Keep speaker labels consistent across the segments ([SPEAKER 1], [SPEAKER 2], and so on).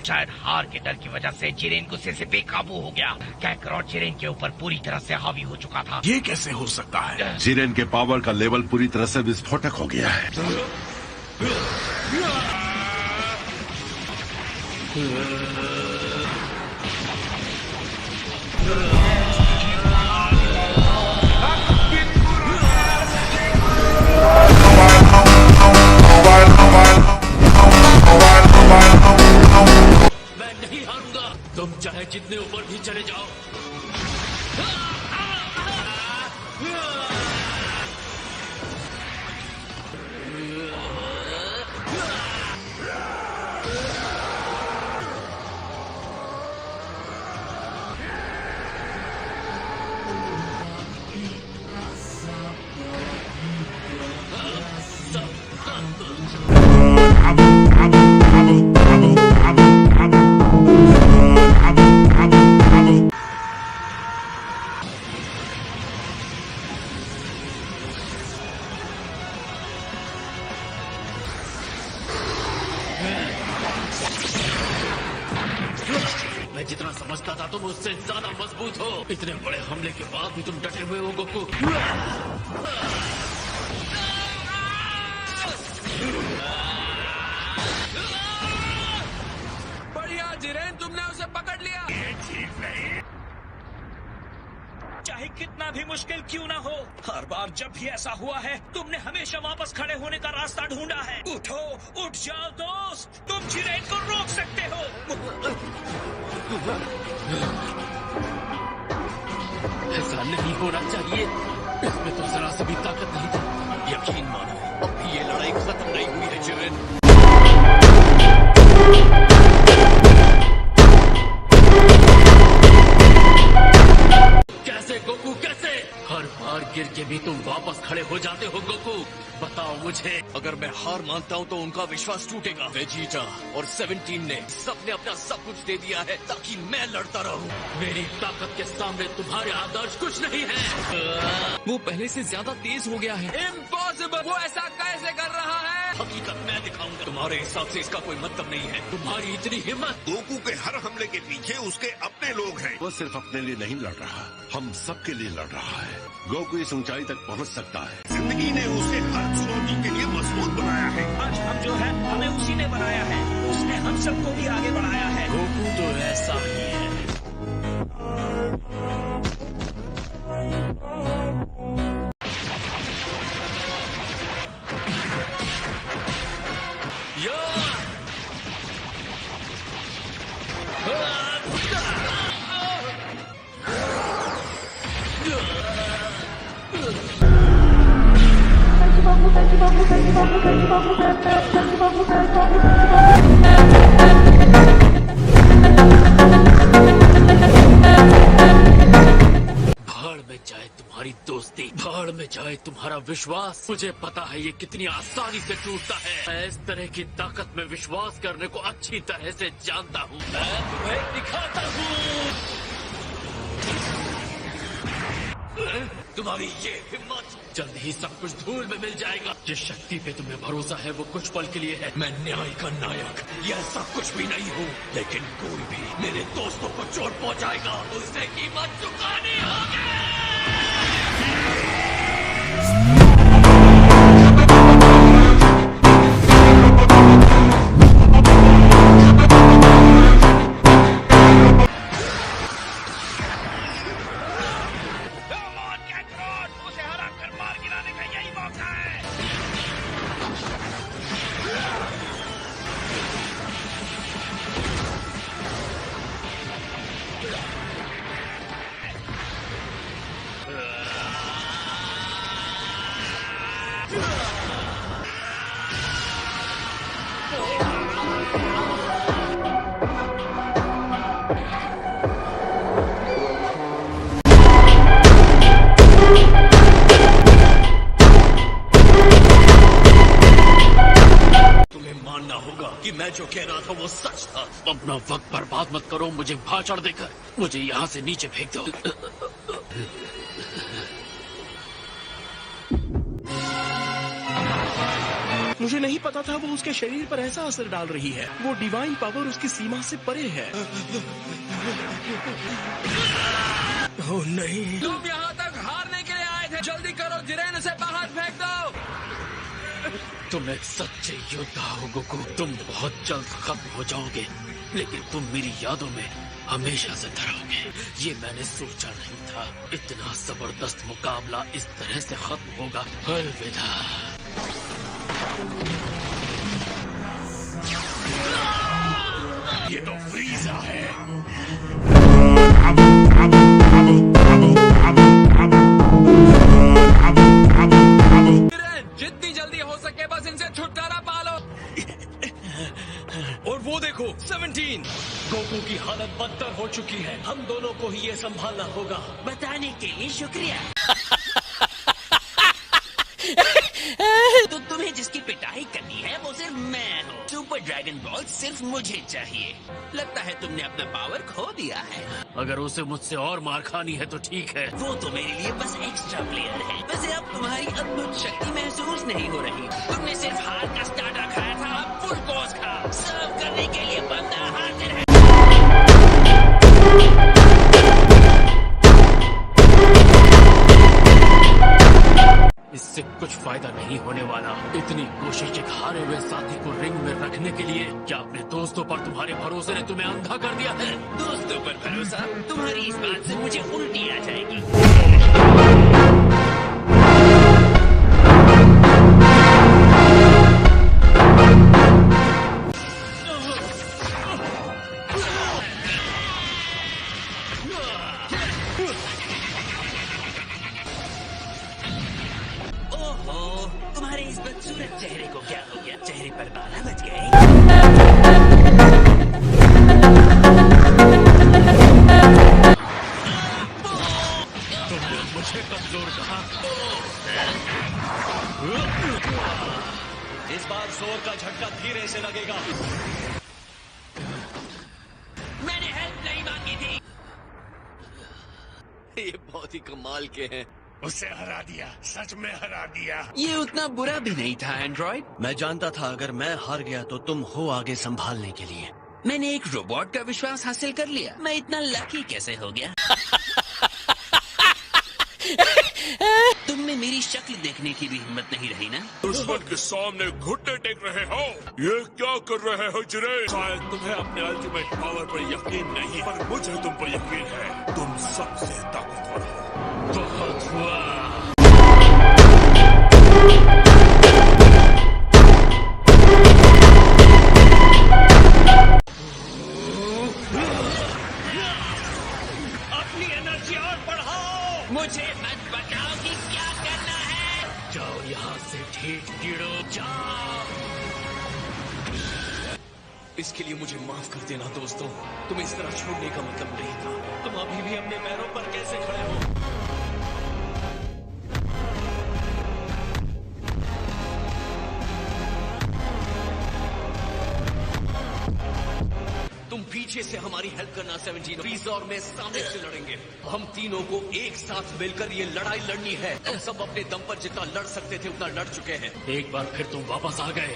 [SPEAKER 1] शायद हार के डर की वजह से जिरेन गुस्से से बेकाबू हो गया। कैकरॉट जिरेन के ऊपर पूरी तरह से हावी हो चुका था।
[SPEAKER 2] ये कैसे हो सकता है?
[SPEAKER 3] जिरेन के पावर का लेवल पूरी तरह से विस्फोटक हो गया है।
[SPEAKER 4] मैं नहीं हारूंगा, तुम चाहे जितने ऊपर भी चले जाओ। मैं जितना समझता था तुम उससे ज्यादा मजबूत हो। इतने बड़े हमले के बाद भी तुम डटे हुए हो गोकू।
[SPEAKER 5] बढ़िया जिरेन, तुमने उसे पकड़ लिया।
[SPEAKER 2] ये ठीक नहीं।
[SPEAKER 6] चाहे कितना भी मुश्किल क्यों ना हो, हर बार जब भी ऐसा हुआ है तुमने हमेशा वापस खड़े होने का रास्ता ढूंढा है। उठो, उठ जाओ दोस्त, तुम जिरेन को रोक सकते हो।
[SPEAKER 4] ऐसा नहीं होना चाहिए, इसमें तो जरा सी भी ताकत नहीं थी। यकीन मानो, अब भी ये लड़ाई खत्म नहीं हुई है जिरेन। कैसे गोकू, कैसे? हर बार गिर के भी तुम वापस खड़े हो जाते हो गोकू। बताओ मुझे, अगर मैं हार मानता हूँ तो उनका विश्वास टूटेगा। वेजिटा और 17 ने सबने अपना सब कुछ दे दिया है ताकि मैं लड़ता रहूं। मेरी ताकत के सामने तुम्हारे आदर्श कुछ नहीं है।
[SPEAKER 5] वो पहले से ज्यादा तेज हो गया है। इम्पॉसिबल! वो ऐसा कैसे कर रहा है?
[SPEAKER 4] हकीकत मैं दिखाऊंगा। तुम्हारे हिसाब से इसका कोई मतलब नहीं है। तुम्हारी इतनी हिम्मत।
[SPEAKER 2] गोकू के हर हमले के पीछे उसके अपने लोग हैं।
[SPEAKER 3] वो सिर्फ अपने लिए नहीं लड़ रहा, हम सबके लिए लड़ रहा है। गोकू इस ऊंचाई तक पहुंच सकता है।
[SPEAKER 2] जिंदगी ने उसे हर चुनौती के लिए मजबूत बनाया है।
[SPEAKER 6] आज हम जो है हमें उसी ने बनाया है। उसने हम सबको भी आगे बढ़ाया है।
[SPEAKER 4] गोकू तो ऐसा ही है। भाड़ में जाए तुम्हारी दोस्ती, भाड़ में जाए तुम्हारा विश्वास। मुझे पता है ये कितनी आसानी से टूटता है। मैं इस तरह की ताकत में विश्वास करने को अच्छी तरह से जानता हूँ। मैं तुम्हें दिखाता हूँ तुम्हारी ये हिम्मत। जल्द ही सब कुछ धूल में मिल जाएगा। जिस शक्ति पे तुम्हें भरोसा है वो कुछ पल के लिए है। मैं न्याय का नायक यह सब कुछ भी नहीं हूँ, लेकिन कोई भी मेरे दोस्तों को चोट पहुँचाएगा उससे कीमत चुकानी होगी।
[SPEAKER 6] उसे हरा कर मार गिराने का यही मौका है।
[SPEAKER 4] कि मैं जो कह रहा था वो सच था। अपना वक्त बर्बाद मत करो मुझे भाषण देकर। मुझे यहाँ से नीचे फेंक दो।
[SPEAKER 7] मुझे नहीं पता था वो उसके शरीर पर ऐसा असर डाल रही है। वो डिवाइन पावर उसकी सीमा से परे है। ओह नहीं।
[SPEAKER 5] तुम यहाँ तक हारने के लिए आए थे। जल्दी करो जिरेन, उसे बाहर फेंक दो।
[SPEAKER 4] तुम एक सच्चे योद्धा हो गोकू। तुम बहुत जल्द खत्म हो जाओगे, लेकिन तुम मेरी यादों में हमेशा जिंदा रहोगे। ये मैंने सोचा नहीं था। इतना जबरदस्त मुकाबला इस तरह से खत्म होगा। अलविदा।
[SPEAKER 2] ये तो फ्रीजा है।
[SPEAKER 5] जितनी जल्दी हो सके बस इनसे छुटकारा पालो।
[SPEAKER 6] और वो देखो 17। गोकू की हालत बदतर हो चुकी है। हम दोनों को ही ये संभालना होगा।
[SPEAKER 8] बताने के लिए शुक्रिया। तो तुम्हें जिसकी पिटाई करनी है वो सिर्फ मैं हूँ। सुपर ड्रैगन बॉल सिर्फ मुझे चाहिए। लगता है तुमने अपना पावर खो दिया है।
[SPEAKER 4] अगर उसे मुझसे और मार खानी है तो ठीक है।
[SPEAKER 8] वो तो मेरे लिए बस एक्स्ट्रा प्लेयर है। वैसे अब तुम्हारी अद्भुत शक्ति महसूस नहीं हो रही। तुमने सिर्फ हार का स्टार्टर खाया था, अब फुल कोर्स खा। सर्व करने के लिए बंदा हाजिर है।
[SPEAKER 4] इससे कुछ फायदा नहीं होने वाला। इतनी कोशिश एक हारे हुए साथी को रिंग में रखने के लिए। क्या अपने दोस्तों पर तुम्हारे भरोसे ने तुम्हें अंधा कर दिया है?
[SPEAKER 8] दोस्तों पर भरोसा? तुम्हारी इस बात से मुझे उल्टी आ जाएगी। ओहो, तुम्हारे इस बदसूरत चेहरे को क्या हो गया? चेहरे पर बाला बच गए।
[SPEAKER 6] तुमने मुझे कमजोर कहा। इस बार जोर का झटका धीरे से लगेगा।
[SPEAKER 8] मैंने हेल्प नहीं मांगी थी।
[SPEAKER 4] ये बहुत ही कमाल के हैं।
[SPEAKER 2] उसे हरा दिया, सच में हरा दिया।
[SPEAKER 8] ये उतना बुरा भी नहीं था एंड्रॉइड।
[SPEAKER 6] मैं जानता था अगर मैं हार गया तो तुम हो आगे संभालने के लिए।
[SPEAKER 8] मैंने एक रोबोट का विश्वास हासिल कर लिया। मैं इतना लकी कैसे हो गया? तुमने मेरी शक्ल देखने की भी हिम्मत नहीं रही ना?
[SPEAKER 2] दुश्मन के सामने घुटने टेक रहे हो। ये क्या कर रहे हो जिरेन? शायद तुम्हें अपने अल्टीमेट पावर पर यकीन नहीं, पर मुझे तुम पर यकीन है। तुम सबसे ताकतवर हो।
[SPEAKER 6] बहुत हुआ। अपनी एनर्जी और बढ़ाओ।
[SPEAKER 8] मुझे मत बताओ कि क्या करना है।
[SPEAKER 4] जाओ यहाँ से, ठीक कीड़ो, जाओ।
[SPEAKER 6] इसके लिए मुझे माफ कर देना दोस्तों। तुम्हें इस तरह छोड़ने का मतलब नहीं था। तुम अभी भी अपने पैरों पर कैसे खड़े हो? तुम पीछे से हमारी हेल्प करना 17। फ्रीजा और मैं सामने से लड़ेंगे। हम तीनों को एक साथ मिलकर ये लड़ाई लड़नी है। हम सब अपने दम पर जितना लड़ सकते थे उतना लड़ चुके हैं।
[SPEAKER 4] एक बार फिर तुम वापस आ गए।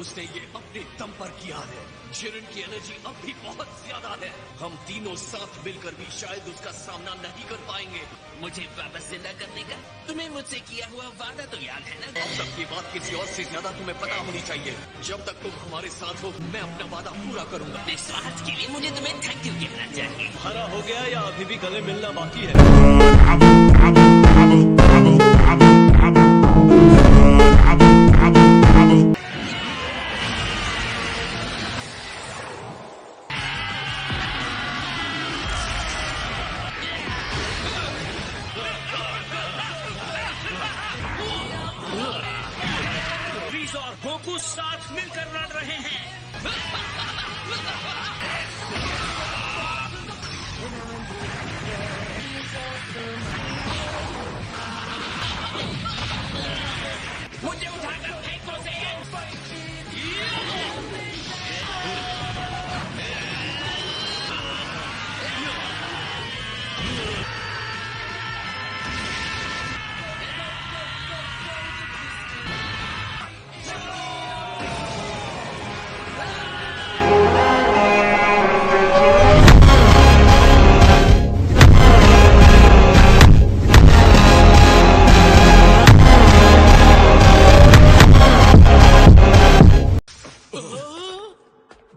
[SPEAKER 6] उसने ये अपने दम पर किया है। जिरेन की एनर्जी अब भी बहुत ज्यादा है। हम तीनों साथ मिलकर भी शायद उसका सामना नहीं कर पाएंगे।
[SPEAKER 8] मुझे वापस जिंदा करने का तुम्हें मुझसे किया हुआ वादा तो याद है ना?
[SPEAKER 6] सबकी बात किसी और से ज्यादा तुम्हें पता होनी चाहिए। जब तक तुम हमारे साथ हो मैं अपना वादा पूरा करूंगा।
[SPEAKER 8] अपने स्वार्थ के लिए मुझे तुम्हें थैंक यू कहना चाहिए।
[SPEAKER 6] हरा हो गया या अभी भी गले मिलना बाकी है? फ्रीजा और गोकू साथ मिलकर लड़ रहे हैं।
[SPEAKER 8] मुझे उठाकर फेंको से।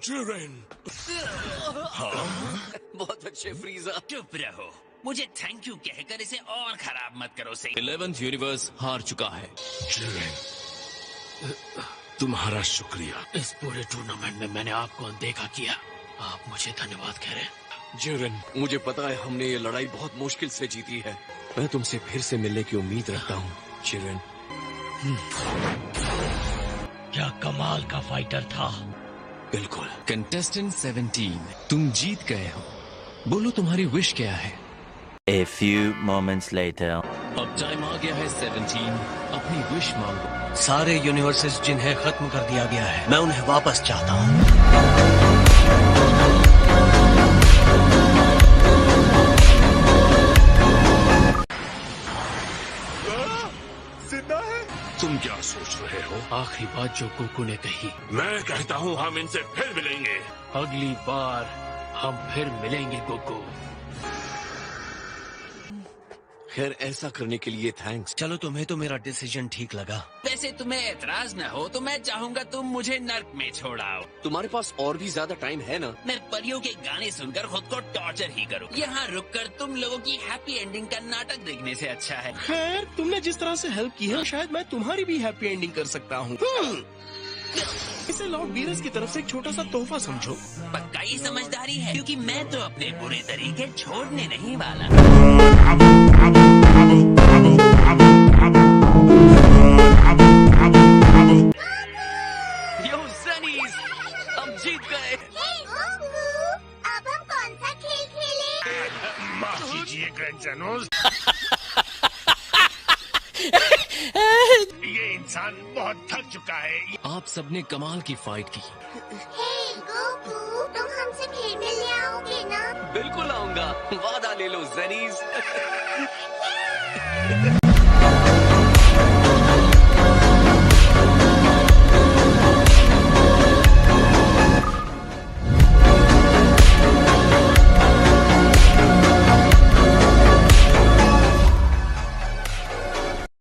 [SPEAKER 2] जिरेन,
[SPEAKER 4] बहुत अच्छे फ्रीजा।
[SPEAKER 8] चुप रहो, मुझे थैंक यू कहकर इसे और खराब मत करो से।
[SPEAKER 4] 11th यूनिवर्स हार चुका है।
[SPEAKER 2] जिरेन, तुम्हारा शुक्रिया।
[SPEAKER 7] इस पूरे टूर्नामेंट में मैंने आपको अनदेखा किया, आप मुझे धन्यवाद कह रहे हैं।
[SPEAKER 4] जिरेन, मुझे पता है हमने ये लड़ाई बहुत मुश्किल से जीती है। मैं तुमसे फिर से मिलने की उम्मीद रखता हूँ जिरेन।
[SPEAKER 1] क्या कमाल का फाइटर था।
[SPEAKER 4] बिल्कुल। कंटेस्टेंट 17, तुम जीत गए हो। बोलो तुम्हारी विश क्या है?
[SPEAKER 9] A few moments later.
[SPEAKER 4] अब टाइम आ गया है 17, अपनी विश मांगो।
[SPEAKER 6] सारे यूनिवर्सेस जिन्हें खत्म कर दिया गया है, मैं उन्हें वापस चाहता हूँ।
[SPEAKER 2] जिंदा है? तुम क्या सोच रहे हो?
[SPEAKER 7] आखिरी बात जो गोकू ने कही,
[SPEAKER 2] मैं कहता हूँ हम इनसे फिर मिलेंगे।
[SPEAKER 7] अगली बार हम फिर मिलेंगे गोकू।
[SPEAKER 4] खैर, ऐसा करने के लिए थैंक्स।
[SPEAKER 6] चलो, तुम्हें तो मेरा डिसीजन ठीक लगा।
[SPEAKER 8] वैसे तुम्हें एतराज न हो तो मैं चाहूंगा तुम मुझे नर्क में छोड़ाओ।
[SPEAKER 4] तुम्हारे पास और भी ज्यादा टाइम है ना?
[SPEAKER 8] मैं परियों के गाने सुनकर खुद को टॉर्चर ही करूं। यहाँ रुककर तुम लोगों की हैप्पी एंडिंग का नाटक देखने से अच्छा है।
[SPEAKER 7] खैर, तुमने जिस तरह से हेल्प की है, शायद मैं तुम्हारी भी हैप्पी एंडिंग कर सकता हूँ। इसे लॉर्ड वीरस की तरफ से एक छोटा सा तोहफा समझो।
[SPEAKER 8] पक्का ही समझदारी है, क्योंकि मैं तो अपने बुरे तरीके छोड़ने नहीं वाला।
[SPEAKER 4] यो सनीज, हम जीत गए।
[SPEAKER 10] अब हम कौन सा खेल खेलें?
[SPEAKER 2] माफ कीजिए ग्रैंडजनोस। ये इंसान बहुत थक चुका है।
[SPEAKER 4] आप सबने कमाल की फाइट की।
[SPEAKER 10] हे गोकू, तुम हमसे फिर मिलने आओगे ना?
[SPEAKER 4] बिल्कुल आऊंगा, वादा ले लो जनीज।